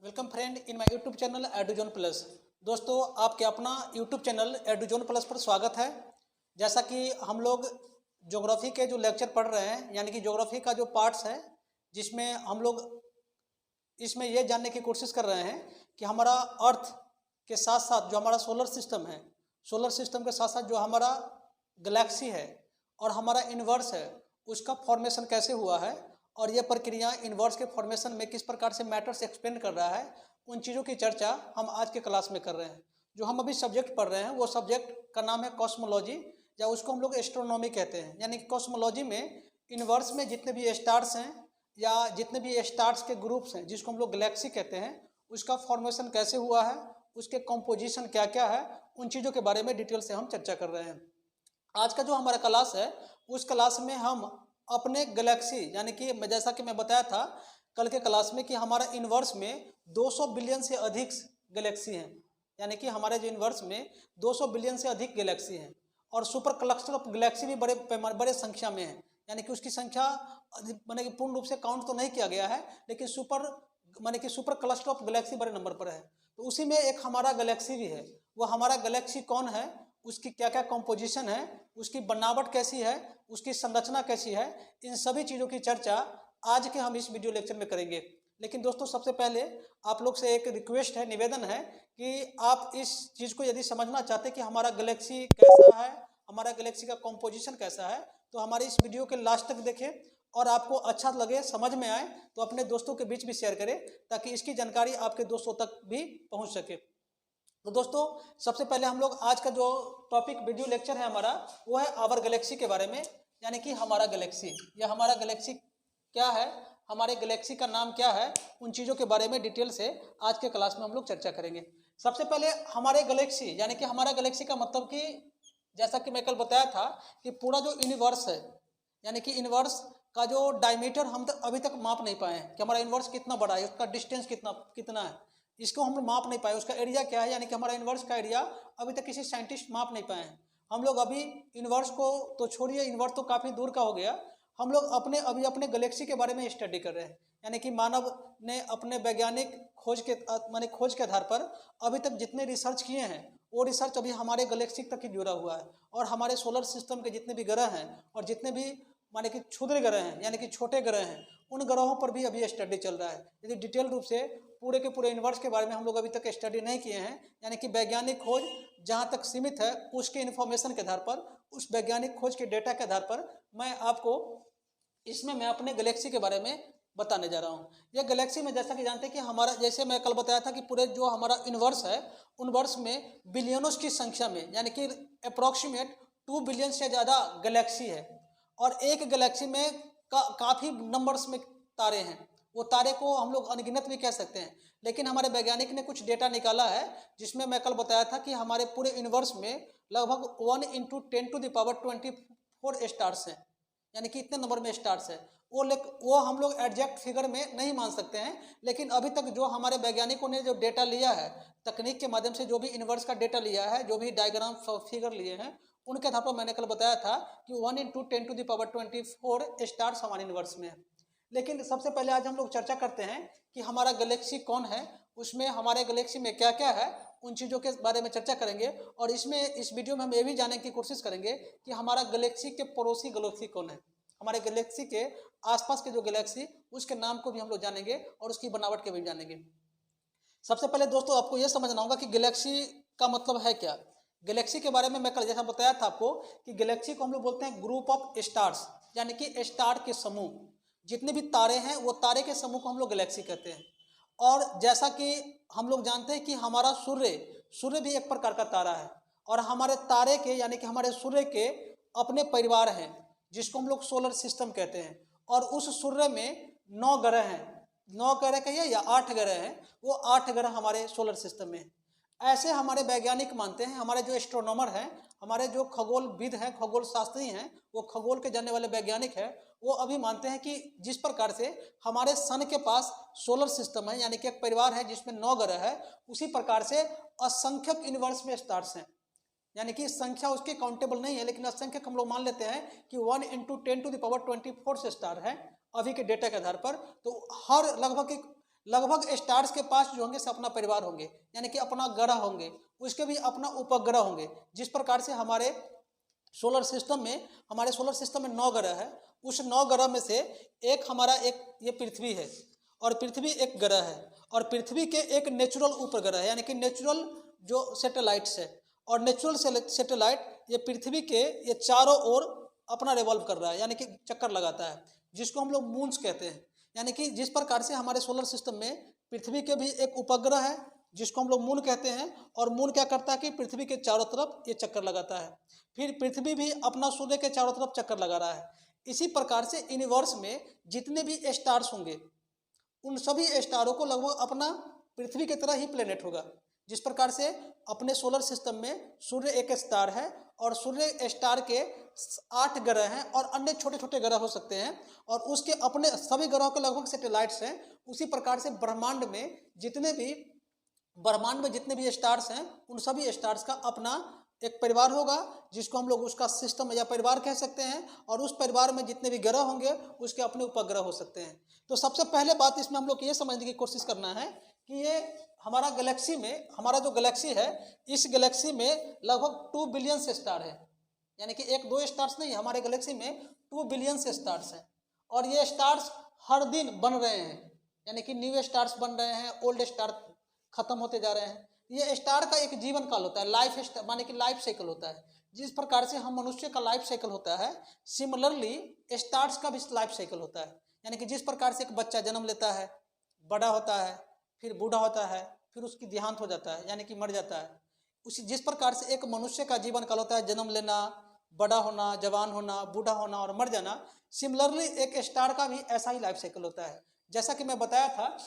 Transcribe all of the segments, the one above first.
Welcome friend in my YouTube channel Eduzone plus. दोस्तों, आपके अपना यूट्यूब चैनल एडुजोन प्लस पर स्वागत है। जैसा कि हम लोग ज्योग्राफी के जो लेक्चर पढ़ रहे हैं, यानी कि ज्योग्राफी का जो पार्ट्स है, जिसमें हम लोग इसमें ये जानने की कोशिश कर रहे हैं कि हमारा अर्थ के साथ साथ जो हमारा सोलर सिस्टम है, सोलर सिस्टम के साथ साथ जो हमारा गैलेक्सी है और हमारा यूनिवर्स है, उसका फॉर्मेशन कैसे हुआ है और ये प्रक्रिया यूनिवर्स के फॉर्मेशन में किस प्रकार से मैटर्स एक्सप्लेन कर रहा है, उन चीज़ों की चर्चा हम आज के क्लास में कर रहे हैं। जो हम अभी सब्जेक्ट पढ़ रहे हैं वो सब्जेक्ट का नाम है कॉस्मोलॉजी, या उसको हम लोग एस्ट्रोनॉमी कहते हैं। यानी कि कॉस्मोलॉजी में यूनिवर्स में जितने भी स्टार्स हैं या जितने भी स्टार्स के ग्रुप्स हैं, जिसको हम लोग गैलेक्सी कहते हैं, उसका फॉर्मेशन कैसे हुआ है, उसके कंपोजिशन क्या क्या है, उन चीज़ों के बारे में डिटेल से हम चर्चा कर रहे हैं। आज का जो हमारा क्लास है, उस क्लास में हम अपने गैलेक्सी, यानी कि जैसा कि मैं बताया था कल के क्लास में कि हमारा यूनिवर्स में 200 बिलियन से अधिक गैलेक्सी हैं। यानी कि हमारे जो यूनिवर्स में 200 बिलियन से अधिक गैलेक्सी हैं और सुपर क्लस्टर ऑफ गैलेक्सी भी बड़े संख्या में है। यानी कि उसकी संख्या माने कि पूर्ण रूप से काउंट तो नहीं किया गया है, लेकिन सुपर क्लस्टर ऑफ गैलेक्सी बड़े नंबर पर है। तो उसी में एक हमारा गैलेक्सी भी है। वो हमारा गैलेक्सी कौन है, उसकी क्या क्या कंपोजिशन है, उसकी बनावट कैसी है, उसकी संरचना कैसी है, इन सभी चीज़ों की चर्चा आज के हम इस वीडियो लेक्चर में करेंगे। लेकिन दोस्तों, सबसे पहले आप लोग से एक रिक्वेस्ट है, निवेदन है कि आप इस चीज़ को यदि समझना चाहते कि हमारा गैलेक्सी कैसा है, हमारा गैलेक्सी का कंपोजिशन कैसा है, तो हमारे इस वीडियो के लास्ट तक देखें और आपको अच्छा लगे, समझ में आए, तो अपने दोस्तों के बीच भी शेयर करें ताकि इसकी जानकारी आपके दोस्तों तक भी पहुँच सके। तो दोस्तों, सबसे पहले हम लोग आज का जो टॉपिक वीडियो लेक्चर है हमारा, वो है आवर गैलेक्सी के बारे में। यानी कि हमारा गैलेक्सी, या हमारा गैलेक्सी क्या है, हमारे गैलेक्सी का नाम क्या है, उन चीज़ों के बारे में डिटेल से आज के क्लास में हम लोग चर्चा करेंगे। सबसे पहले हमारे गैलेक्सी, यानी कि हमारा गैलेक्सी का मतलब कि जैसा कि मैं कल बताया था कि पूरा जो यूनिवर्स है, यानी कि यूनिवर्स का जो डायमीटर हम अभी तक माप नहीं पाए हैं कि हमारा यूनिवर्स कितना बड़ा है, उसका डिस्टेंस कितना है, इसको हम लोग माप नहीं पाए। उसका एरिया क्या है, यानी कि हमारा यूनिवर्स का एरिया अभी तक किसी साइंटिस्ट माप नहीं पाए हैं। हम लोग अभी यूनिवर्स को तो छोड़िए, यूनिवर्स तो काफ़ी दूर का हो गया, हम लोग अभी अपने गैलेक्सी के बारे में स्टडी कर रहे हैं। यानी कि मानव ने अपने वैज्ञानिक खोज के आधार पर अभी तक जितने रिसर्च किए हैं, वो रिसर्च अभी हमारे गैलेक्सी तक ही जुड़ा हुआ है। और हमारे सोलर सिस्टम के जितने भी ग्रह हैं और जितने भी माने कि क्षुद्र ग्रह हैं, यानी कि छोटे ग्रह हैं, उन ग्रहों पर भी अभी स्टडी चल रहा है। यदि डिटेल रूप से पूरे के पूरे यूनिवर्स के बारे में हम लोग अभी तक स्टडी नहीं किए हैं। यानी कि वैज्ञानिक खोज जहाँ तक सीमित है, उसके इन्फॉर्मेशन के आधार पर, उस वैज्ञानिक खोज के डेटा के आधार पर मैं अपने गैलेक्सी के बारे में बताने जा रहा हूँ। यह गैलेक्सी में जैसा कि जानते हैं कि हमारा, जैसे मैं कल बताया था कि पूरे जो हमारा यूनिवर्स है, यूनिवर्स में बिलियनों की संख्या में, यानी कि अप्रॉक्सीमेट 2 बिलियन से ज़्यादा गैलेक्सी है। और एक गैलेक्सी में काफ़ी नंबर्स में तारे हैं। वो तारे को हम लोग अनगिनत भी कह सकते हैं। लेकिन हमारे वैज्ञानिक ने कुछ डेटा निकाला है, जिसमें मैं कल बताया था कि हमारे पूरे यूनिवर्स में लगभग 1 × 10⁻24 स्टार्स हैं। यानी कि इतने नंबर में स्टार्स है। वो हम लोग एग्जैक्ट फिगर में नहीं मान सकते हैं, लेकिन अभी तक जो हमारे वैज्ञानिकों ने जो डेटा लिया है, तकनीक के माध्यम से जो भी यूनिवर्स का डेटा लिया है, जो भी डायग्राम फिगर लिए हैं, उनके आधार पर मैंने कल बताया था कि 1 × 10⁻24 स्टार्स हमारे यूनिवर्स में है। लेकिन सबसे पहले आज हम लोग चर्चा करते हैं कि हमारा गैलेक्सी कौन है, उसमें हमारे गैलेक्सी में क्या क्या है, उन चीज़ों के बारे में चर्चा करेंगे। और इस वीडियो में हम ये भी जानने की कोशिश करेंगे कि हमारा गैलेक्सी के पड़ोसी गैलेक्सी कौन है, हमारे गैलेक्सी के आसपास के जो गैलेक्सी, उसके नाम को भी हम लोग जानेंगे और उसकी बनावट के भी जानेंगे। सबसे पहले दोस्तों, आपको यह समझना होगा कि गैलेक्सी का मतलब है क्या। गैलेक्सी के बारे में मैं कल जैसा बताया था आपको कि गैलेक्सी को हम लोग बोलते हैं ग्रुप ऑफ स्टार्स, यानी कि स्टार के समूह। जितने भी तारे हैं, वो तारे के समूह को हम लोग गैलेक्सी कहते हैं। और जैसा कि हम लोग जानते हैं कि हमारा सूर्य भी एक प्रकार का तारा है। और हमारे तारे के, यानी कि हमारे सूर्य के अपने परिवार हैं, जिसको हम लोग सोलर सिस्टम कहते हैं। और उस सूर्य में 9 ग्रह हैं, 9 ग्रह कहिए या 8 ग्रह हैं, वो 8 ग्रह हमारे सोलर सिस्टम में। ऐसे हमारे वैज्ञानिक मानते हैं, हमारे जो एस्ट्रोनॉमर हैं, हमारे जो खगोलविद हैं, खगोल शास्त्री हैं, वो खगोल के जानने वाले वैज्ञानिक हैं, वो अभी मानते हैं कि जिस प्रकार से हमारे सन के पास सोलर सिस्टम है, यानी कि एक परिवार है जिसमें 9 ग्रह है, उसी प्रकार से असंख्यक यूनिवर्स में स्टार्स हैं। यानी कि संख्या उसकी काउंटेबल नहीं है, लेकिन असंख्यक हम लोग मान लेते हैं कि 1 × 10⁻24 से स्टार है अभी के डेटा के आधार पर। तो हर लगभग लगभग स्टार्स के पास जो होंगे से अपना परिवार होंगे, यानी कि अपना ग्रह होंगे, उसके भी अपना उपग्रह होंगे। जिस प्रकार से हमारे सोलर सिस्टम में 9 ग्रह है, उस 9 ग्रह में से एक हमारा ये पृथ्वी है, और पृथ्वी एक ग्रह है, और पृथ्वी के एक नेचुरल उपग्रह है, यानी कि नेचुरल जो सैटेलाइट्स है, और नेचुरल सैटेलाइट ये पृथ्वी के ये चारों ओर अपना रिवॉल्व कर रहा है, यानी कि चक्कर लगाता है, जिसको हम लोग मून्स कहते हैं। यानी कि जिस प्रकार से हमारे सोलर सिस्टम में पृथ्वी के भी एक उपग्रह है जिसको हम लोग मून कहते हैं, और मून क्या करता है कि पृथ्वी के चारों तरफ ये चक्कर लगाता है, फिर पृथ्वी भी अपना सूर्य के चारों तरफ चक्कर लगा रहा है। इसी प्रकार से यूनिवर्स में जितने भी स्टार्स होंगे उन सभी स्टारों को लगभग अपना पृथ्वी की तरह ही प्लेनेट होगा। जिस प्रकार से अपने सोलर सिस्टम में सूर्य एक स्टार है, और सूर्य स्टार के 8 ग्रह हैं और अन्य छोटे छोटे ग्रह हो सकते हैं, और उसके अपने सभी ग्रहों के लगभग सैटेलाइट्स हैं। उसी प्रकार से ब्रह्मांड में जितने भी स्टार्स हैं उन सभी स्टार्स का अपना एक परिवार होगा, जिसको हम लोग उसका सिस्टम या परिवार कह सकते हैं, और उस परिवार में जितने भी ग्रह होंगे उसके अपने उपग्रह हो सकते हैं। तो सबसे पहले बात इसमें हम लोग ये समझने की कोशिश करना है कि ये हमारा जो गैलेक्सी है, इस गैलेक्सी में लगभग 2 बिलियन स्टार है, यानी कि 1-2 स्टार्स नहीं, हमारे गैलेक्सी में 2 बिलियन स्टार्स हैं, और ये स्टार्स हर दिन बन रहे हैं, यानी कि न्यू स्टार्स बन रहे हैं, ओल्ड स्टार खत्म होते जा रहे हैं। ये स्टार का एक जीवन काल होता है, माने कि लाइफ साइकिल होता है। जिस प्रकार से हम मनुष्य का लाइफ साइकिल होता है, सिमिलरली स्टार्स का भी लाइफ साइकिल होता है। यानी कि जिस प्रकार से एक बच्चा जन्म लेता है, बड़ा होता है, फिर बूढ़ा होता है, फिर उसकी देहांत हो जाता है, यानी कि मर जाता है। जिस प्रकार से एक मनुष्य का जीवन काल होता है, जन्म लेना, बड़ा होना, जवान होना, बूढ़ा होना और मर जाना, सिमिलरली एक स्टार का भी ऐसा ही लाइफ साइकिल होता है। जैसा कि मैं बताया था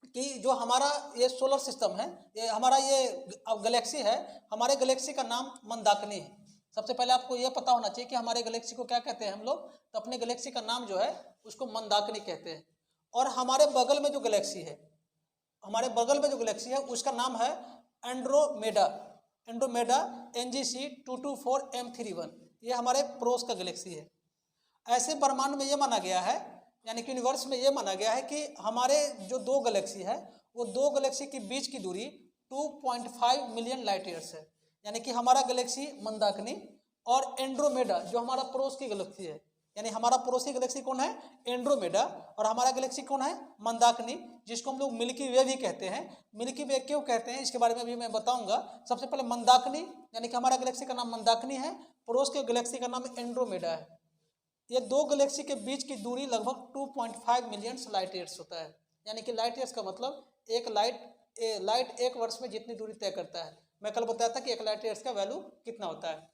कि जो हमारा ये सोलर सिस्टम है, ये हमारा ये गैलेक्सी है, हमारे गैलेक्सी का नाम मंदाकिनी है। सबसे पहले आपको ये पता होना चाहिए कि हमारे गैलेक्सी को क्या कहते हैं हम लोग, तो अपने गैलेक्सी का नाम जो है उसको मंदाकिनी कहते हैं। और हमारे बगल में जो गैलेक्सी है उसका नाम है एंड्रोमेडा NGC 224M31। ये हमारे पड़ोस का गैलेक्सी है। ऐसे ब्रह्मांड में ये माना गया है, यानी कि यूनिवर्स में ये माना गया है कि हमारे जो 2 गैलेक्सी है, वो 2 गैलेक्सी के बीच की दूरी 2.5 मिलियन लाइट ईयर्स है। यानी कि हमारा गैलेक्सी मंदाकिनी और एंड्रोमेडा जो हमारा पड़ोस की गैलेक्सी है, यानी हमारा पड़ोसी गैलेक्सी कौन है, एंड्रोमेडा, और हमारा गैलेक्सी कौन है, मंदाकिनी, जिसको हम लोग मिल्की वे भी कहते हैं। मिल्की वे क्यों कहते हैं इसके बारे में भी मैं बताऊंगा। सबसे पहले मंदाकिनी, यानी कि हमारा गैलेक्सी का नाम मंदाकिनी है, पड़ोस के गैलेक्सी का नाम एंड्रोमेडा है। ये 2 गैलेक्सी के बीच की दूरी लगभग 2.5 मिलियन लाइट ईयर्स होता है। यानी कि लाइट ईयर्स का मतलब एक लाइट 1 वर्ष में जितनी दूरी तय करता है। मैं कल बताया था कि 1 लाइट ईयर्स का वैल्यू कितना होता है।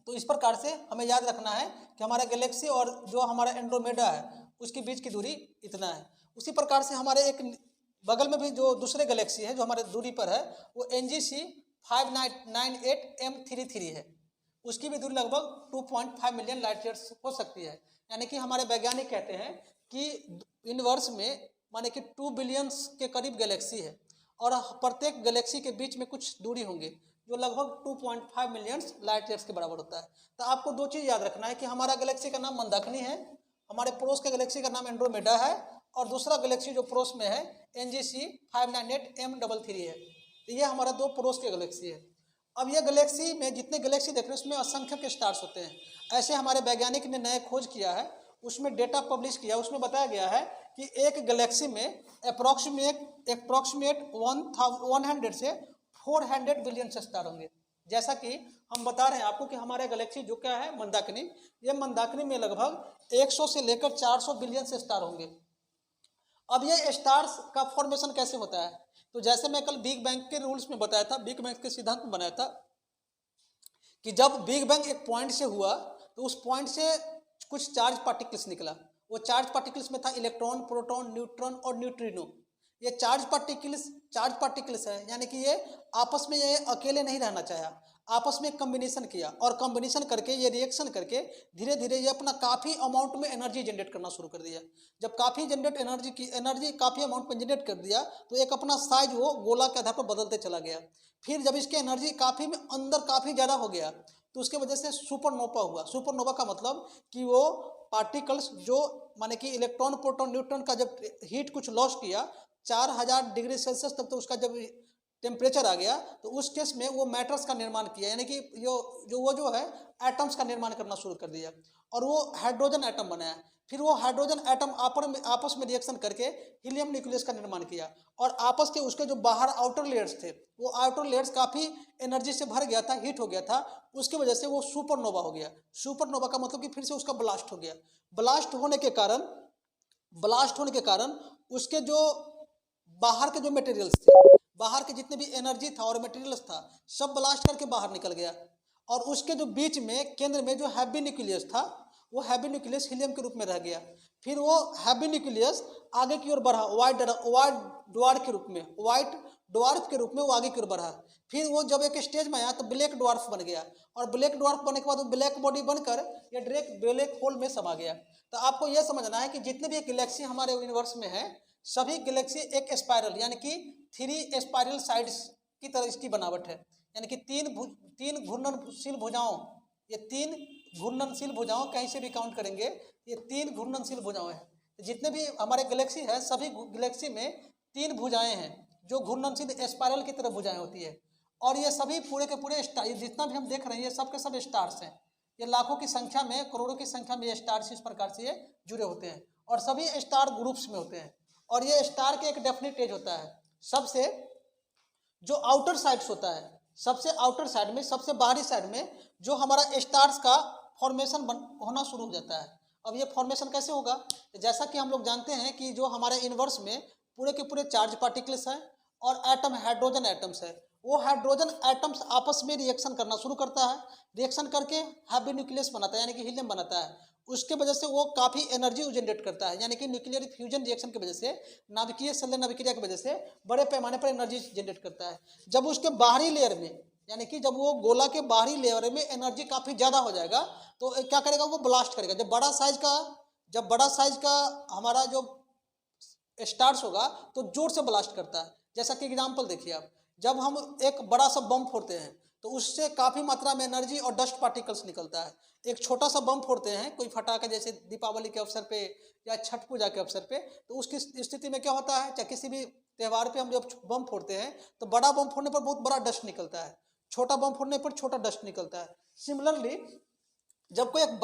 तो इस प्रकार से हमें याद रखना है कि हमारा गैलेक्सी और जो हमारा एंड्रोमेडा है उसके बीच की दूरी इतना है। उसी प्रकार से हमारे एक बगल में भी जो दूसरे गैलेक्सी है जो हमारे दूरी पर है, वो NGC 598M33 है। उसकी भी दूरी लगभग 2.5 मिलियन लाइट ईयर्स हो सकती है। यानी कि हमारे वैज्ञानिक कहते हैं कि यूनिवर्स में माने कि 2 बिलियन के करीब गैलेक्सी है, और प्रत्येक गैलेक्सी के बीच में कुछ दूरी होंगे जो लगभग 2.5 मिलियन लाइट ईयर्स के बराबर होता है। तो आपको 2 चीज़ याद रखना है कि हमारा गैलेक्सी का नाम मंदाकिनी है, हमारे पड़ोस के गैलेक्सी का नाम एंड्रोमेडा है, और दूसरा गैलेक्सी जो पड़ोस में है NGC 598M33 है। तो ये हमारा 2 पड़ोस के गैलेक्सी है। अब ये गैलेक्सी में जितने गैलेक्सी देख रहे हैं उसमें असंख्य स्टार्स होते हैं। ऐसे हमारे वैज्ञानिक ने नए खोज किया है, उसमें डेटा पब्लिश किया, उसमें बताया गया है कि एक गैलेक्सी में अप्रॉक्सीमेट 100 से 400 बिलियन स्टार होंगे। जैसा कि हम बता रहे हैं आपको कि हमारे गैलेक्सी जो क्या है मंदाकिनी, ये मंदाकिनी में लगभग 100 से लेकर 400 बिलियन स्टार होंगे। अब ये स्टार्स का फॉर्मेशन कैसे होता है, तो जैसे मैं कल बिग बैंग के रूल्स में बताया था, बिग बैंग के सिद्धांत में बनाया था कि जब बिग बैंग एक पॉइंट से हुआ तो उस पॉइंट से कुछ चार्ज पार्टिकल्स निकला। वो चार्ज पार्टिकल्स में था इलेक्ट्रॉन, प्रोटॉन, न्यूट्रॉन और न्यूट्रिनो। ये चार्ज पार्टिकल्स है, यानी कि ये आपस में ये अकेले नहीं रहना चाहा, आपस में कम्बिनेशन किया, और कम्बिनेशन करके ये रिएक्शन करके धीरे धीरे ये अपना काफ़ी अमाउंट में एनर्जी जनरेट करना शुरू कर दिया। जब काफ़ी एनर्जी काफ़ी अमाउंट में जनरेट कर दिया तो एक अपना साइज वो गोला के आधार पर बदलते चला गया। फिर जब इसकी एनर्जी काफ़ी में अंदर काफ़ी ज़्यादा हो गया तो उसके वजह से सुपरनोवा हुआ। सुपरनोवा का मतलब कि वो पार्टिकल्स जो माने कि इलेक्ट्रॉन, प्रोटॉन, न्यूट्रॉन का जब हीट कुछ लॉस किया, 4000 डिग्री सेल्सियस तक तो उसका जब टेम्परेचर आ गया तो उस केस में वो मैटर्स का निर्माण किया, यानी कि जो है एटम्स का निर्माण करना शुरू कर दिया और वो हाइड्रोजन एटम बनाया। फिर वो हाइड्रोजन एटम आपस में रिएक्शन करके हीलियम न्यूक्लियस का निर्माण किया और आपस के उसके जो बाहर आउटर लेयर्स थे वो आउटर लेयर्स काफ़ी एनर्जी से भर गया था, हीट हो गया था, उसकी वजह से वो सुपरनोवा हो गया। सुपरनोवा का मतलब कि फिर से उसका ब्लास्ट हो गया। ब्लास्ट होने के कारण उसके जो बाहर के जो मटेरियल्स थे, बाहर के जितने भी एनर्जी था और मटेरियल्स था सब ब्लास्ट करके बाहर निकल गया और उसके जो बीच में केंद्र में जो हैवी न्यूक्लियस था वो हैवी न्यूक्लियस हीलियम के रूप में रह गया। फिर वो हैवी न्यूक्लियस आगे की ओर बढ़ा व्हाइट ड्वार्फ के रूप में वो आगे की ओर बढ़ा। फिर वो जब एक स्टेज में आया तो ब्लैक ड्वार्फ बन गया और ब्लैक ड्वार्फ बनने के बाद वो ब्लैक बॉडी बनकर ये डायरेक्ट ब्लैक होल में समा गया। तो आपको यह समझना है कि जितने भी गैलेक्सी हमारे यूनिवर्स में है सभी गैलेक्सी एक स्पाइरल यानी कि 3 स्पाइरल साइड्स की तरह इसकी बनावट है, यानी कि तीन घूर्णनशील भुजाओं, ये 3 घूर्णनशील भुजाओं कहीं से भी काउंट करेंगे ये 3 घूर्णनशील भुजाएं हैं। तो जितने भी हमारे गैलेक्सी है सभी गैलेक्सी में 3 भुजाएं हैं जो घूर्णनशील स्पाइरल की तरह भुजाएं होती है और ये सभी पूरे के पूरे स्टार, जितना भी हम देख रहे हैं ये सब के सब स्टार्स हैं। ये लाखों की संख्या में, करोड़ों की संख्या में ये स्टार्स इस प्रकार से ये जुड़े होते हैं और सभी स्टार ग्रुप्स में होते हैं और ये स्टार के एक डेफिनेट एज होता है। सबसे जो आउटर साइड्स होता है, सबसे आउटर साइड में, सबसे बाहरी साइड में जो हमारा स्टार्स का फॉर्मेशन होना शुरू हो जाता है। अब ये फॉर्मेशन कैसे होगा? जैसा कि हम लोग जानते हैं कि जो हमारे यूनिवर्स में पूरे के पूरे चार्ज पार्टिकल्स हैं और एटम हाइड्रोजन एटम्स है, वो हाइड्रोजन एटम्स आपस में रिएक्शन करना शुरू करता है, रिएक्शन करके हैवी न्यूक्लियस बनाता है यानी कि हीलियम बनाता है। उसके वजह से वो काफ़ी एनर्जी जनरेट करता है, यानी कि न्यूक्लियर फ्यूजन रिएक्शन की वजह से, नाभिकीय संलयन अभिक्रिया की वजह से बड़े पैमाने पर एनर्जी जनरेट करता है। जब उसके बाहरी लेयर में, यानी कि जब वो गोला के बाहरी लेयर में एनर्जी काफ़ी ज़्यादा हो जाएगा तो क्या करेगा, वो ब्लास्ट करेगा। जब बड़ा साइज का हमारा जो स्टार्स होगा तो जोर से ब्लास्ट करता है। जैसा कि एग्जाम्पल देखिए आप, जब हम एक बड़ा सा बम फोड़ते हैं तो उससे काफ़ी मात्रा में एनर्जी और डस्ट पार्टिकल्स निकलता है। एक छोटा सा बम फोड़ते हैं कोई फटाखा, जैसे दीपावली के अवसर पे या छठ पूजा के अवसर पे, तो उसकी स्थिति में क्या होता है, चाहे किसी भी त्यौहार पे हम जब बम फोड़ते हैं तो बड़ा बम फोड़ने पर बहुत बड़ा डस्ट निकलता है, छोटा बम फोड़ने पर छोटा डस्ट निकलता है। सिमिलरली जब कोई एक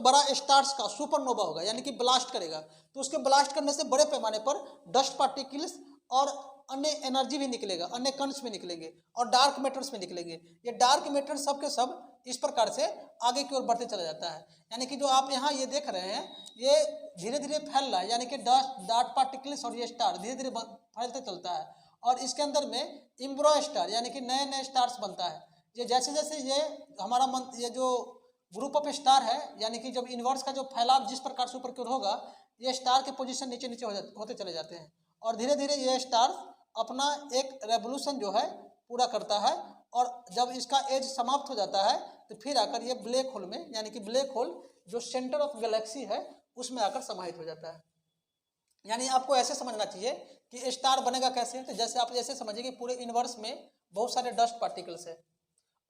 बड़ा स्टार्स का सुपरनोवा होगा यानी कि ब्लास्ट करेगा तो उसके ब्लास्ट करने से बड़े पैमाने पर डस्ट पार्टिकल्स और अन्य एनर्जी भी निकलेगा, अन्य कणस भी निकलेंगे और डार्क मैटर्स भी निकलेंगे। ये डार्क मैटर सब के सब इस प्रकार से आगे की ओर बढ़ते चला जाता है। यानी कि जो आप यहाँ ये देख रहे हैं ये धीरे धीरे फैल रहा है, यानी कि डार्क पार्टिकल्स और ये स्टार धीरे धीरे फैलते चलता है और इसके अंदर में इम्ब्रो स्टार यानी कि नए नए स्टार्स बनता है। ये जैसे जैसे ये हमारा ये जो ग्रुप ऑफ स्टार है, यानी कि जब यूनिवर्स का जो फैलाव जिस प्रकार से ऊपर की ओर होगा ये स्टार के पोजीशन नीचे नीचे होते चले जाते हैं और धीरे धीरे ये स्टार अपना एक रेवोल्यूशन जो है पूरा करता है और जब इसका एज समाप्त हो जाता है तो फिर आकर ये ब्लैक होल में, यानी कि ब्लैक होल जो सेंटर ऑफ गैलेक्सी है उसमें आकर समाहित हो जाता है। यानी आपको ऐसे समझना चाहिए कि स्टार बनेगा कैसे, तो जैसे आप ऐसे समझिए कि पूरे यूनिवर्स में बहुत सारे डस्ट पार्टिकल्स है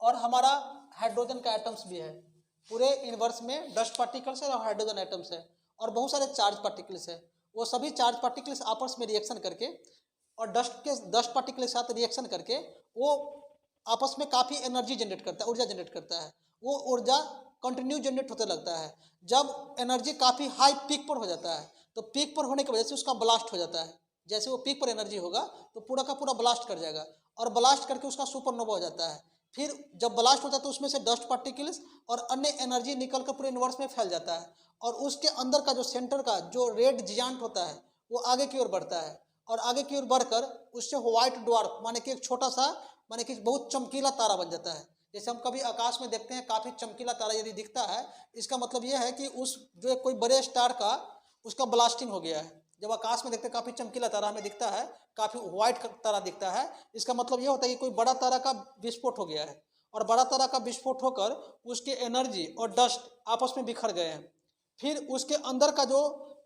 और हमारा हाइड्रोजन का एटम्स भी है। पूरे यूनिवर्स में डस्ट पार्टिकल्स है और हाइड्रोजन एटम्स है और बहुत सारे चार्ज पार्टिकल्स है। वो सभी चार्ज पार्टिकल्स आपस में रिएक्शन करके और डस्ट पार्टिकल के साथ रिएक्शन करके वो आपस में काफ़ी एनर्जी जनरेट करता है, ऊर्जा जनरेट करता है। वो ऊर्जा कंटिन्यू जनरेट होते लगता है। जब एनर्जी काफ़ी हाई पीक पर हो जाता है तो पीक पर होने की वजह से उसका ब्लास्ट हो जाता है। जैसे वो पीक पर एनर्जी होगा तो पूरा का पूरा ब्लास्ट कर जाएगा और ब्लास्ट करके उसका सुपरनोवा हो जाता है। फिर जब ब्लास्ट होता है तो उसमें से डस्ट पार्टिकल्स और अन्य एनर्जी निकल कर पूरे यूनिवर्स में फैल जाता है और उसके अंदर का जो सेंटर का जो रेड जियांट होता है वो आगे की ओर बढ़ता है और आगे की ओर बढ़कर उससे व्हाइट ड्वार्फ माने कि एक छोटा सा, माने कि बहुत चमकीला तारा बन जाता है। जैसे हम कभी आकाश में देखते हैं काफ़ी चमकीला तारा यदि दिखता है, इसका मतलब यह है कि उस जो कोई बड़े स्टार का उसका ब्लास्टिंग हो गया है। जब आकाश में देखते हैं काफ़ी चमकीला तारा हमें दिखता है, काफ़ी व्हाइट तारा दिखता है, इसका मतलब यह होता है कि कोई बड़ा तारा का विस्फोट हो गया है और बड़ा तारा का विस्फोट होकर उसके एनर्जी और डस्ट आपस में बिखर गए हैं। फिर उसके अंदर का जो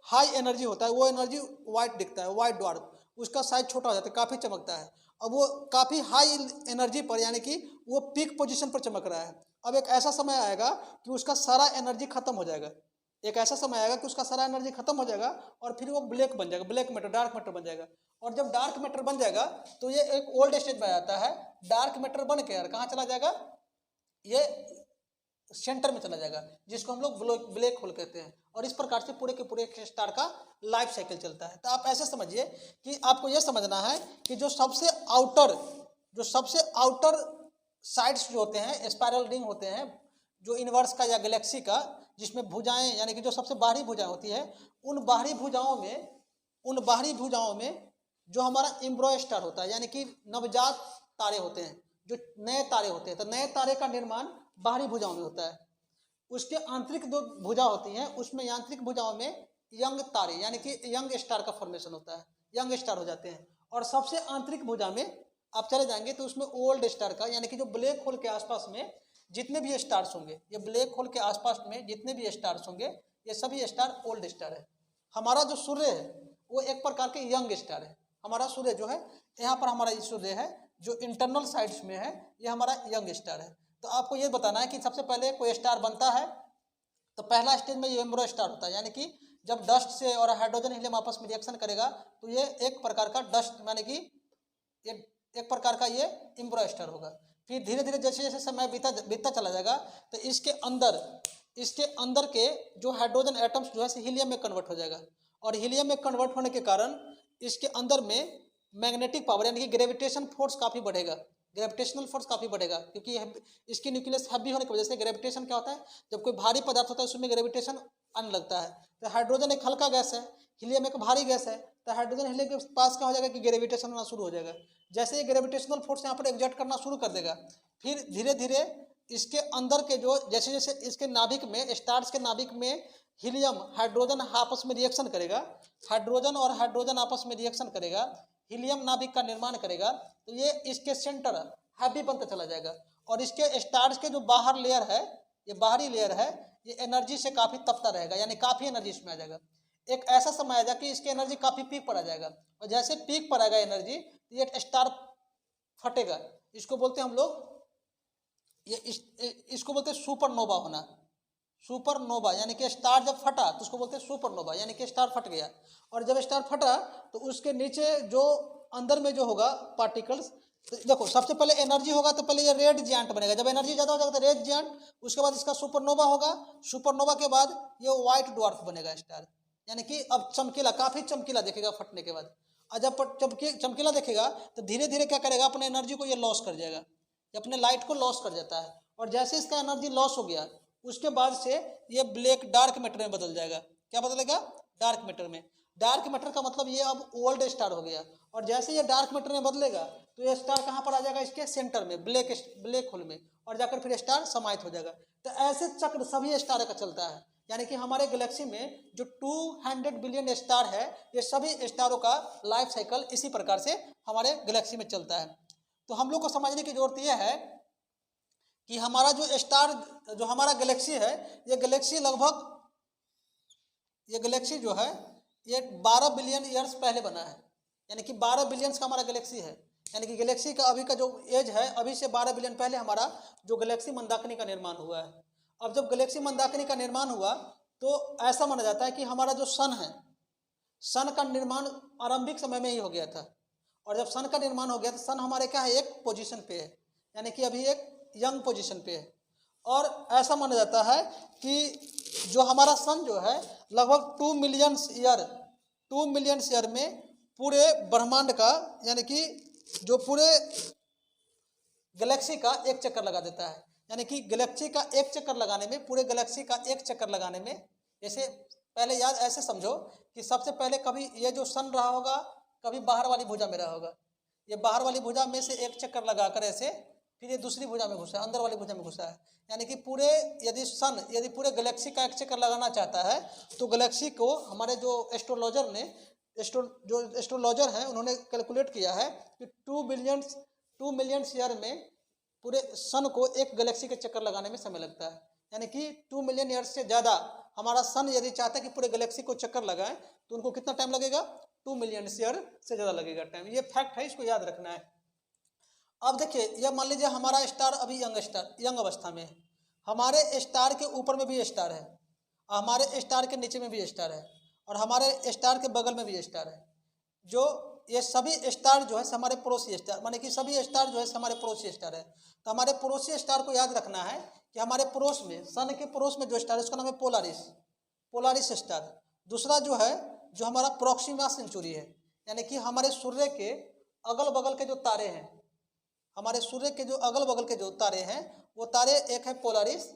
हाई एनर्जी होता है वो एनर्जी व्हाइट दिखता है, व्हाइट ड्वार्फ, उसका साइज छोटा हो जाता है, काफ़ी चमकता है। अब वो काफ़ी हाई एनर्जी पर, यानी कि वो पीक पोजीशन पर चमक रहा है। अब एक ऐसा समय आएगा कि उसका सारा एनर्जी खत्म हो जाएगा एक ऐसा समय आएगा कि उसका सारा एनर्जी खत्म हो जाएगा और फिर वो ब्लैक बन जाएगा, ब्लैक मैटर, डार्क मैटर बन जाएगा। और जब डार्क मैटर बन जाएगा तो ये एक ओल्ड स्टेज में आता है। डार्क मैटर बन के यार कहाँ चला जाएगा, ये सेंटर में चला जाएगा, जिसको हम लोग ब्लैक होल कहते हैं। और इस प्रकार से पूरे के पूरे स्टार का लाइफ साइकिल चलता है। तो आप ऐसे समझिए कि आपको यह समझना है कि जो सबसे आउटर साइड्स जो होते हैं, स्पाइरल रिंग होते हैं, जो यूनिवर्स का या गैलेक्सी का, जिसमें भुजाएं यानी कि जो सबसे बाहरी भुजाएं होती है, उन बाहरी भुजाओं में जो हमारा एम्ब्रयो स्टार होता है, यानी कि नवजात तारे होते हैं, जो नए तारे होते हैं। तो नए तारे का निर्माण बाहरी भुजाओं में होता है। उसके आंतरिक जो भुजा होती हैं, उसमें यांत्रिक भुजाओं में यंग तारे यानी कि यंग स्टार का फॉर्मेशन होता है, यंग स्टार हो जाते हैं। और सबसे आंतरिक भुजा में आप चले जाएंगे तो उसमें ओल्ड स्टार का, यानी कि जो ब्लैक होल के आसपास में जितने भी स्टार्स होंगे, ये ब्लैक होल के आसपास में जितने भी स्टार्स होंगे, ये सभी स्टार ओल्ड स्टार है। हमारा जो सूर्य है वो एक प्रकार के यंग स्टार है। हमारा सूर्य जो है, यहाँ पर हमारा सूर्य है जो इंटरनल साइड्स में है, ये हमारा यंग स्टार है। तो आपको ये बताना है कि सबसे पहले कोई स्टार बनता है तो पहला स्टेज में ये एम्ब्रो स्टार होता है, यानी कि जब डस्ट से और हाइड्रोजन हीलियम आपस में रिएक्शन करेगा तो ये एक प्रकार का डस्ट, यानी कि ये एक प्रकार का ये एम्ब्रो स्टार होगा। फिर धीरे धीरे जैसे जैसे समय बीतता चला जाएगा तो इसके अंदर के जो हाइड्रोजन एटम्स जो है हीलियम में कन्वर्ट हो जाएगा। और हीलियम में कन्वर्ट होने के कारण इसके अंदर में मैग्नेटिक पावर यानी कि ग्रेविटेशन फोर्स काफ़ी बढ़ेगा, ग्रेविटेशनल फोर्स काफ़ी बढ़ेगा, क्योंकि इसकी न्यूक्लियस हैवी होने की वजह से ग्रेविटेशन क्या होता है, जब कोई भारी पदार्थ होता है उसमें ग्रेविटेशन आने लगता है। तो हाइड्रोजन एक हल्का गैस है, हीलियम एक भारी गैस है, तो हाइड्रोजन हीलियम के पास क्या हो जाएगा कि ग्रेविटेशन होना शुरू हो जाएगा। जैसे ये ग्रेविटेशनल फोर्स यहाँ पर एग्जर्ट करना शुरू कर देगा, फिर धीरे धीरे इसके अंदर के जो जैसे जैसे इसके नाभिक में, स्टार्स के नाभिक में हीलियम हाइड्रोजन आपस में रिएक्शन करेगा, हाइड्रोजन और हाइड्रोजन आपस में रिएक्शन करेगा, हीलियम नाभिक का निर्माण करेगा, तो ये इसके सेंटर हैवी बनता चला जाएगा। और इसके स्टार्स के जो बाहर लेयर है, ये बाहरी लेयर है, ये एनर्जी से काफ़ी तपता रहेगा, यानी काफ़ी एनर्जी इसमें आ जाएगा। एक ऐसा समय आएगा कि इसकी एनर्जी काफ़ी पीक पर आ जाएगा, और जैसे पीक पर आएगा एनर्जी तो ये स्टार फटेगा। इसको बोलते हैं हम लोग, इसको बोलते हैं सुपरनोवा होना। सुपरनोवा यानी कि स्टार जब फटा तो उसको बोलते हैं सुपरनोवा, यानी कि स्टार फट गया। और जब स्टार फटा तो उसके नीचे जो अंदर में जो होगा पार्टिकल्स, तो देखो सबसे पहले एनर्जी होगा तो पहले ये रेड जायंट बनेगा, जब एनर्जी ज़्यादा हो जाएगा तो रेड जायंट, उसके बाद इसका सुपरनोवा होगा, सुपरनोवा के बाद ये व्हाइट ड्वार्फ बनेगा स्टार, यानी कि अब चमकीला, काफ़ी चमकीला दिखेगा फटने के बाद। और जब चमकीला दिखेगा तो धीरे धीरे क्या करेगा, अपने एनर्जी को ये लॉस कर जाएगा, ये अपने लाइट को लॉस कर जाता है। और जैसे इसका एनर्जी लॉस हो गया उसके बाद से ये ब्लैक डार्क मैटर में बदल जाएगा। क्या बदलेगा, डार्क मैटर में। डार्क मैटर का मतलब ये अब ओल्ड स्टार हो गया। और जैसे ये डार्क मैटर में बदलेगा तो ये स्टार कहाँ पर आ जाएगा, इसके सेंटर में, ब्लैक होल में, और जाकर फिर स्टार समाहित हो जाएगा। तो ऐसे चक्र सभी स्टार का चलता है, यानी कि हमारे गैलेक्सी में जो 200 बिलियन स्टार है, ये सभी स्टारों का लाइफ साइकिल इसी प्रकार से हमारे गैलेक्सी में चलता है। तो हम लोग को समझने की जरूरत यह है कि हमारा जो स्टार, जो हमारा गैलेक्सी है, ये गैलेक्सी जो है ये 12 बिलियन ईयर्स पहले बना है, यानी कि 12 बिलियंस का हमारा गैलेक्सी है। यानी कि गैलेक्सी का अभी का जो एज है, अभी से 12 बिलियन पहले हमारा जो गैलेक्सी मंदाकिनी का निर्माण हुआ है। अब जब गैलेक्सी मंदाकिनी का निर्माण हुआ तो ऐसा माना जाता है कि हमारा जो सन है, सन का निर्माण आरंभिक समय में ही हो गया था। और जब सन का निर्माण हो गया तो सन हमारे क्या है, एक पोजीशन पे है, यानी कि अभी एक यंग पोजीशन पे है। और ऐसा माना जाता है कि जो हमारा सन जो है लगभग 2 मिलियन ईयर में पूरे ब्रह्मांड का, यानी कि जो पूरे गैलेक्सी का एक चक्कर लगा देता है। यानी कि गैलेक्सी का एक चक्कर लगाने में, पूरे गैलेक्सी का एक चक्कर लगाने में, जैसे पहले याद ऐसे समझो कि सबसे पहले कभी ये जो सन रहा होगा कभी बाहर वाली भुजा में रहा होगा, ये बाहर वाली भुजा में से एक चक्कर लगाकर ऐसे फिर ये दूसरी भुजा में घुसा है, अंदर वाली भुजा में घुसा है। यानी कि यदि पूरे गैलेक्सी का एक चक्कर लगाना चाहता है तो गैलेक्सी को हमारे जो एस्ट्रोलॉजर हैं उन्होंने कैलकुलेट किया है कि 2 मिलियन ईयर में पूरे सन को एक गैलेक्सी के चक्कर लगाने में समय लगता है। यानी कि 2 मिलियन ईयर से ज़्यादा हमारा सन यदि चाहता है कि पूरे गैलेक्सी को चक्कर लगाएं तो उनको कितना टाइम लगेगा, 2 मिलियन ईयर से ज़्यादा लगेगा टाइम। ये फैक्ट है, इसको याद रखना है। अब देखिए, यह मान लीजिए हमारा स्टार अभी यंग अवस्था में है, हमारे स्टार के ऊपर में भी स्टार है। हमारे स्टार के नीचे में भी स्टार है और हमारे स्टार के बगल में भी स्टार है। जो ये सभी स्टार जो है हमारे पड़ोसी स्टार, माने कि सभी स्टार जो है हमारे पड़ोसी स्टार है। तो हमारे पड़ोसी स्टार को याद रखना है कि हमारे पड़ोस में, सन के पड़ोस में जो स्टार है उसका नाम है पोलारिस, पोलारिस स्टार। दूसरा जो है जो हमारा प्रोक्सिमा सेंचुरी है, यानी कि हमारे सूर्य के अगल बगल के जो तारे हैं, हमारे सूर्य के जो अगल बगल के जो तारे हैं वो तारे, एक है पोलारिस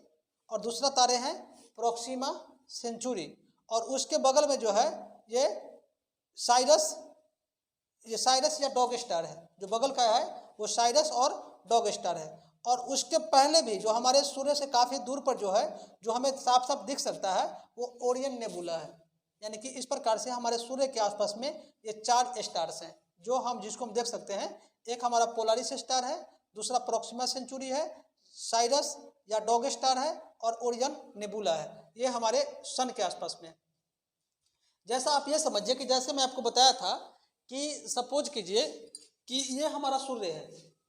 और दूसरा तारे हैं प्रोक्सिमा सेंचुरी। और उसके बगल में जो है ये साइरस, ये साइरस या डॉग स्टार है। जो बगल का है वो साइरस और डॉग स्टार है। और उसके पहले भी जो हमारे सूर्य से काफ़ी दूर पर जो है, जो हमें साफ साफ दिख सकता है, वो ओरियन नेबुला है। यानी कि इस प्रकार से हमारे सूर्य के आसपास में ये 4 स्टार्स हैं जो हम जिसको हम देख सकते हैं। एक हमारा पोलारिस स्टार है, दूसरा प्रोक्सिमा सेंचुरी है, साइरस या डॉग स्टार है और ओरियन नेबुला है। ये हमारे सन के आसपास में। जैसा आप ये समझिए कि जैसे मैं आपको बताया था कि सपोज कीजिए कि ये हमारा सूर्य है,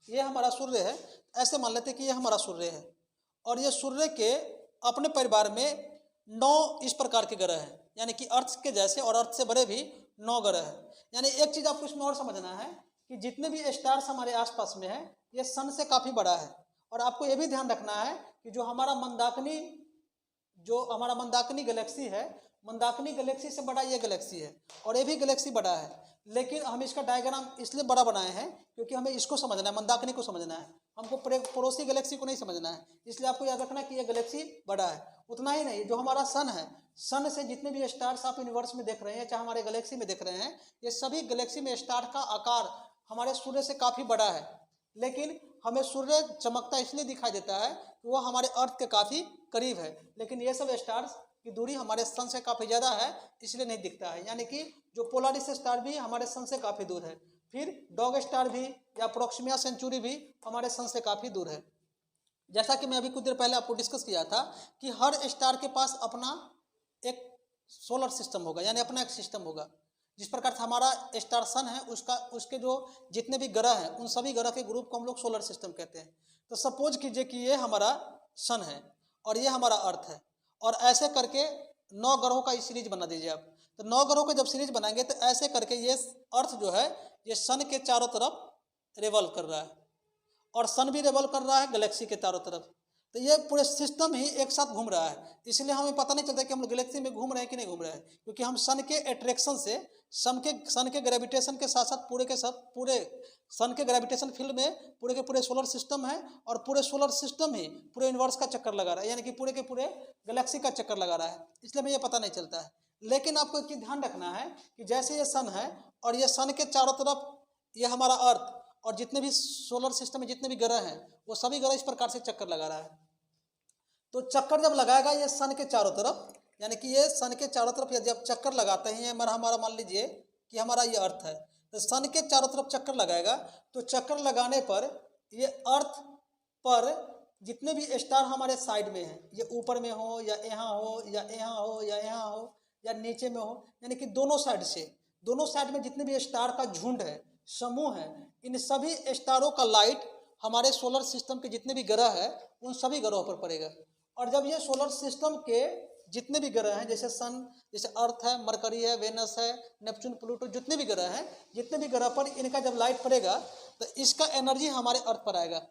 ये हमारा सूर्य है, ऐसे मान लेते हैं कि ये हमारा सूर्य है और ये सूर्य के अपने परिवार में 9 इस प्रकार के ग्रह हैं, यानी कि अर्थ के जैसे और अर्थ से बड़े भी 9 ग्रह हैं। यानी एक चीज़ आपको इसमें और समझना है कि जितने भी स्टार्स हमारे आसपास में है ये सन से काफ़ी बड़ा है। और आपको ये भी ध्यान रखना है कि जो हमारा मंदाकिनी गैलेक्सी है, मंदाकिनी गैलेक्सी से बड़ा ये गैलेक्सी है और ये भी गैलेक्सी बड़ा है। लेकिन हम इसका डायग्राम इसलिए बड़ा बनाए हैं क्योंकि हमें इसको समझना है, मंदाकिनी को समझना है, हमको पड़ोसी गैलेक्सी को नहीं समझना है। इसलिए आपको याद रखना है कि ये गैलेक्सी बड़ा है। उतना ही नहीं, जो हमारा सन है, सन से जितने भी स्टार्स आप यूनिवर्स में देख रहे हैं, चाहे हमारे गैलेक्सी में देख रहे हैं, ये सभी गैलेक्सी में स्टार का आकार हमारे सूर्य से काफ़ी बड़ा है। लेकिन हमें सूर्य चमकता इसलिए दिखाई देता है कि वो हमारे अर्थ के काफ़ी करीब है, लेकिन ये सब स्टार्स की दूरी हमारे सन से काफ़ी ज़्यादा है, इसलिए नहीं दिखता है। यानी कि जो पोलारिस स्टार भी हमारे सन से काफ़ी दूर है, फिर डॉग स्टार भी या प्रोक्सिमा सेंचुरी भी हमारे सन से काफ़ी दूर है। जैसा कि मैं अभी कुछ देर पहले आपको डिस्कस किया था कि हर स्टार के पास अपना एक सोलर सिस्टम होगा, यानी अपना एक सिस्टम होगा। जिस प्रकार से हमारा स्टार सन है, उसके जो जितने भी ग्रह हैं उन सभी ग्रह के ग्रुप को हम लोग सोलर सिस्टम कहते हैं। तो सपोज कीजिए कि ये हमारा सन है और ये हमारा अर्थ है, और ऐसे करके 9 ग्रहों का सीरीज बना दीजिए आप। तो 9 ग्रहों का जब सीरीज बनाएंगे तो ऐसे करके ये अर्थ जो है ये सन के चारों तरफ रिवॉल्व कर रहा है और सन भी रिवॉल्व कर रहा है गैलेक्सी के चारों तरफ। तो ये पूरे सिस्टम ही एक साथ घूम रहा है। इसलिए हमें पता नहीं चलता कि हम लोग गैलेक्सी में घूम रहे हैं कि नहीं घूम रहे हैं, क्योंकि हम सन के अट्रैक्शन से, सन के ग्रेविटेशन के साथ साथ पूरे सन के ग्रेविटेशन फील्ड में पूरे के पूरे सोलर सिस्टम है और पूरे सोलर सिस्टम ही पूरे यूनिवर्स का चक्कर लगा रहा है, यानी कि पूरे के पूरे गैलेक्सी का चक्कर लगा रहा है। इसलिए हमें ये पता नहीं चलता है। लेकिन आपको एक चीज़ ध्यान रखना है कि जैसे ये सन है और ये सन के चारों तरफ ये हमारा अर्थ और जितने भी सोलर सिस्टम में जितने भी ग्रह हैं वो सभी ग्रह इस प्रकार से चक्कर लगा रहा है। तो चक्कर जब लगाएगा ये सन के चारों तरफ, यानी कि ये सन के चारों तरफ जब चक्कर लगाते हैं, हमारा मान लीजिए कि हमारा ये अर्थ है, तो सन के चारों तरफ चक्कर लगाएगा। तो चक्कर लगाने पर ये अर्थ पर जितने भी स्टार हमारे साइड में हैं, ये ऊपर में हो या यहाँ हो या यहाँ हो या यहाँ हो या नीचे में हो, यानी कि दोनों साइड में जितने भी स्टार का झुंड है, समूह है, इन सभी स्टारों का लाइट हमारे सोलर सिस्टम के जितने भी ग्रह है उन सभी ग्रहों पर पड़ेगा। और जब ये सोलर सिस्टम के जितने भी ग्रह हैं, जैसे सन, जैसे अर्थ है, मरकरी है, वेनस है, नेपच्यून, प्लूटो, जितने भी ग्रह हैं, जितने भी ग्रह पर इनका जब लाइट पड़ेगा तो इसका एनर्जी हमारे अर्थ पर आएगा।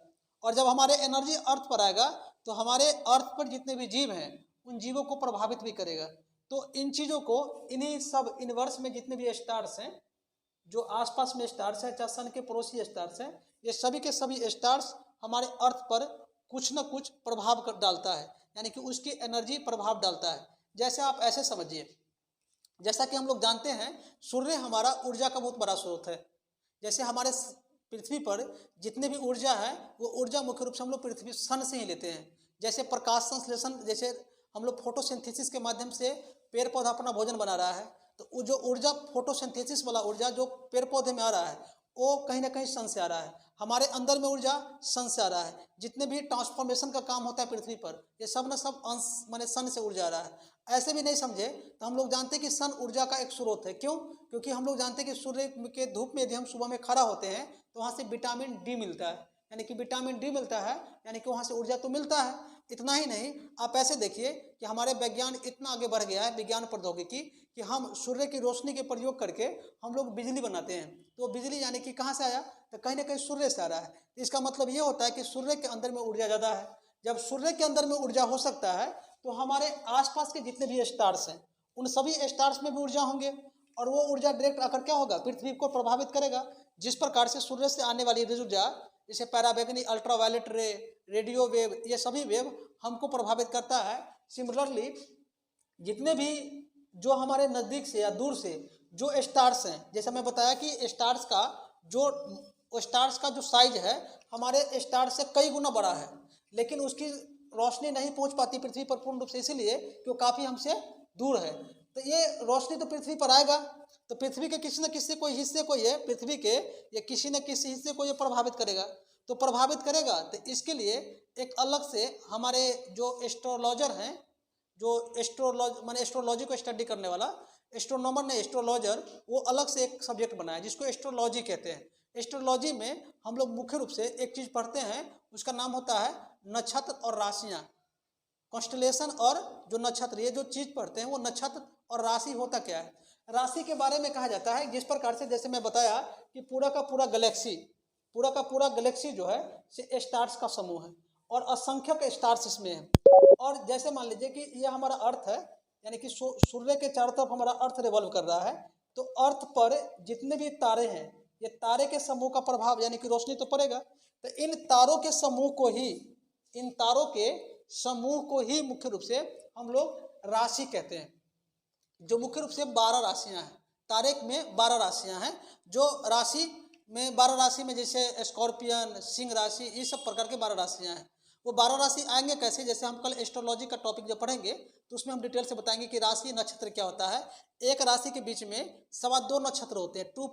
और जब हमारे एनर्जी अर्थ पर आएगा तो हमारे अर्थ पर जितने भी जीव हैं उन जीवों को प्रभावित भी करेगा। तो इन चीज़ों को, इन्हीं सब यूनिवर्स में जितने भी स्टार्स हैं, जो आसपास में स्टार्स हैं, चाहे सन के पड़ोसी स्टार्स हैं, ये सभी के सभी स्टार्स हमारे अर्थ पर कुछ न कुछ प्रभाव कर डालता है, यानी कि उसकी एनर्जी प्रभाव डालता है। जैसे आप ऐसे समझिए, जैसा कि हम लोग जानते हैं सूर्य हमारा ऊर्जा का बहुत बड़ा स्रोत है। जैसे हमारे पृथ्वी पर जितने भी ऊर्जा है वो ऊर्जा मुख्य रूप से हम लोग पृथ्वी सन से ही लेते हैं। जैसे प्रकाश संश्लेषण, जैसे हम लोग फोटोसिंथेसिस के माध्यम से पेड़ पौधा अपना भोजन बना रहा है, तो वो जो ऊर्जा फोटोसिंथेसिस वाला ऊर्जा जो पेड़ पौधे में आ रहा है वो कहीं ना कहीं सन से आ रहा है। हमारे अंदर में ऊर्जा सन से आ रहा है। जितने भी ट्रांसफॉर्मेशन का काम होता है पृथ्वी पर, ये सब ना सब अंश माने सन से ऊर्जा आ रहा है। ऐसे भी नहीं समझे तो हम लोग जानते हैं कि सन ऊर्जा का एक स्रोत है। क्यों? क्योंकि हम लोग जानते हैं कि सूर्य के धूप में यदि हम सुबह में खड़ा होते हैं तो वहाँ से विटामिन डी मिलता है। यानी कि विटामिन डी मिलता है, यानी कि वहाँ से ऊर्जा तो मिलता है। इतना ही नहीं, आप ऐसे देखिए कि हमारे विज्ञान इतना आगे बढ़ गया है, विज्ञान प्रौद्योगिकी, कि हम सूर्य की रोशनी के प्रयोग करके हम लोग बिजली बनाते हैं। तो बिजली यानी कि कहाँ से आया, तो कहीं ना कहीं सूर्य से आ रहा है। इसका मतलब ये होता है कि सूर्य के अंदर में ऊर्जा ज़्यादा है। जब सूर्य के अंदर में ऊर्जा हो सकता है तो हमारे आसपास के जितने भी स्टार्स हैं उन सभी स्टार्स में भी ऊर्जा होंगे, और वो ऊर्जा डायरेक्ट आकर क्या होगा, पृथ्वी को प्रभावित करेगा। जिस प्रकार से सूर्य से आने वाली ऊर्जा, जैसे पैराबैंगनी, अल्ट्रावायलेट रे, रेडियो वेव, ये सभी वेव हमको प्रभावित करता है। सिमिलरली जितने भी जो हमारे नज़दीक से या दूर से जो स्टार्स हैं, जैसे मैं बताया कि स्टार्स का जो साइज है हमारे स्टार से कई गुना बड़ा है, लेकिन उसकी रोशनी नहीं पहुंच पाती पृथ्वी पर पूर्ण रूप से, इसीलिए कि वो काफ़ी हमसे दूर है। तो ये रोशनी तो पृथ्वी पर आएगा, तो पृथ्वी के किसी न किसी कोई हिस्से को ये, पृथ्वी के या किसी न किसी हिस्से को ये प्रभावित करेगा। तो प्रभावित करेगा तो इसके लिए एक अलग से हमारे जो एस्ट्रोलॉजर हैं, जो माने एस्ट्रोलॉजी को स्टडी करने वाला एस्ट्रोनॉमर ने, एस्ट्रोलॉजर, वो अलग से एक सब्जेक्ट बनाया जिसको एस्ट्रोलॉजी कहते हैं। एस्ट्रोलॉजी में हम लोग मुख्य रूप से एक चीज़ पढ़ते हैं, उसका नाम होता है नक्षत्र और राशियाँ, कॉन्स्टलेशन। और जो नक्षत्र, ये जो चीज़ पढ़ते हैं वो नक्षत्र और राशि होता क्या है। राशि के बारे में कहा जाता है जिस प्रकार से, जैसे मैं बताया कि पूरा का पूरा गैलेक्सी जो है से स्टार्स का समूह है और असंख्यक स्टार्स इसमें हैं। और जैसे मान लीजिए कि यह हमारा अर्थ है, यानी कि सूर्य के चारों तरफ हमारा अर्थ रिवॉल्व कर रहा है, तो अर्थ पर जितने भी तारे हैं, ये तारे के समूह का प्रभाव यानी कि रोशनी तो पड़ेगा। तो इन तारों के समूह को ही मुख्य रूप से हम लोग राशि कहते हैं, जो मुख्य रूप से 12 राशियां हैं। तारे में 12 राशियां हैं, जो राशि में 12 राशि में जैसे स्कॉर्पियन, सिंह राशि, ये सब प्रकार के 12 राशियां हैं। वो 12 राशि आएंगे कैसे, जैसे हम कल एस्ट्रोलॉजी का टॉपिक जब पढ़ेंगे तो उसमें हम डिटेल से बताएंगे कि राशि नक्षत्र क्या होता है। एक राशि के बीच में 2.25 नक्षत्र होते हैं, 2.